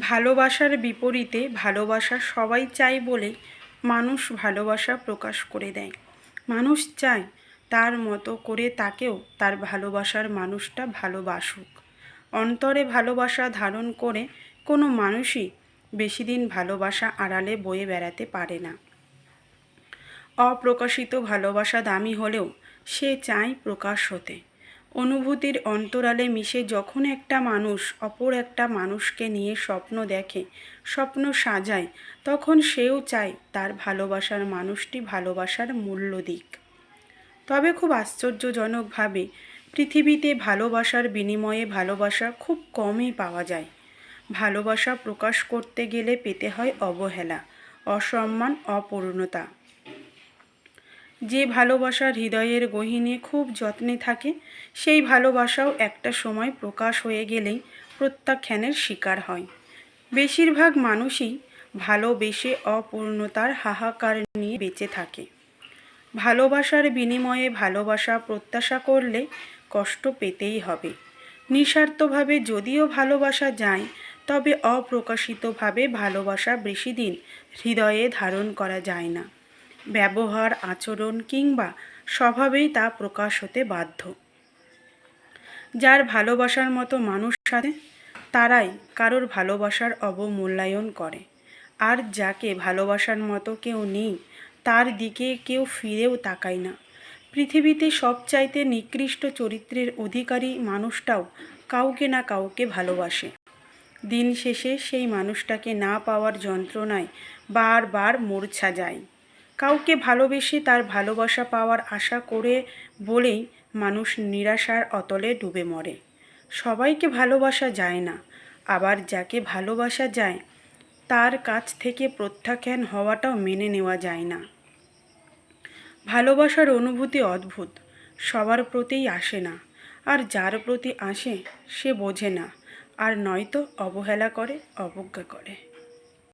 ভালোবাসার বিপরীতে ভালোবাসা সবাই চায় বলেই মানুষ ভালোবাসা প্রকাশ করে দেয়। মানুষ চায় তার মতো করে তাকেও তার ভালোবাসার মানুষটা ভালোবাসুক। অন্তরে ভালোবাসা ধারণ করে কোনো মানুষই বেশিদিন ভালোবাসা আড়ালে বয়ে বেড়াতে পারে না। অপ্রকাশিত ভালোবাসা দামি হলেও সে চায় প্রকাশ হতে। অনুভূতির অন্তরালে মিশে যখন একটা মানুষ অপর একটা মানুষকে নিয়ে স্বপ্ন দেখে, স্বপ্ন সাজায়, তখন সেও চায় তার ভালোবাসার মানুষটি ভালোবাসার মূল্য দিক। তবে খুব আশ্চর্যজনকভাবে পৃথিবীতে ভালোবাসার বিনিময়ে ভালোবাসা খুব কমই পাওয়া যায়। ভালোবাসা প্রকাশ করতে গেলে পেতে হয় অবহেলা, অসম্মান, অপূর্ণতা। যে ভালোবাসা হৃদয়ের গহীনে খুব যত্নে থাকে, সেই ভালোবাসাও একটা সময় প্রকাশ হয়ে গেলেই প্রত্যাখ্যানের শিকার হয়। বেশিরভাগ মানুষই ভালোবেসে অপূর্ণতার হাহাকার নিয়ে বেঁচে থাকে। ভালোবাসার বিনিময়ে ভালোবাসা প্রত্যাশা করলে কষ্ট পেতেই হবে। নিঃস্বার্থভাবে যদিও ভালোবাসা যায়, তবে অপ্রকাশিতভাবে ভালোবাসা বেশিদিন হৃদয়ে ধারণ করা যায় না। ব্যবহার, আচরণ কিংবা স্বভাবেই তা প্রকাশ হতে বাধ্য। যার ভালোবাসার মতো মানুষ আছে, তারাই কারোর ভালোবাসার অবমূল্যায়ন করে। আর যাকে ভালোবাসার মতো কেউ নেই, তার দিকে কেউ ফিরেও তাকায় না। পৃথিবীতে সবচাইতে নিকৃষ্ট চরিত্রের অধিকারী মানুষটাও কাউকে না কাউকে ভালোবাসে। দিন শেষে সেই মানুষটাকে না পাওয়ার যন্ত্রণায় বারবার মূর্ছা যায়। কাউকে ভালোবেসে তার ভালোবাসা পাওয়ার আশা করে বলেই মানুষ নিরাশার অতলে ডুবে মরে। সবাইকে ভালোবাসা যায় না, আবার যাকে ভালোবাসা যায় তার কাছ থেকে প্রত্যাখ্যান হওয়াটাও মেনে নেওয়া যায় না। ভালোবাসার অনুভূতি অদ্ভুত, সবার প্রতিই আসে না, আর যার প্রতি আসে সে বোঝে না, আর নয়তো অবহেলা করে, অবজ্ঞা করে।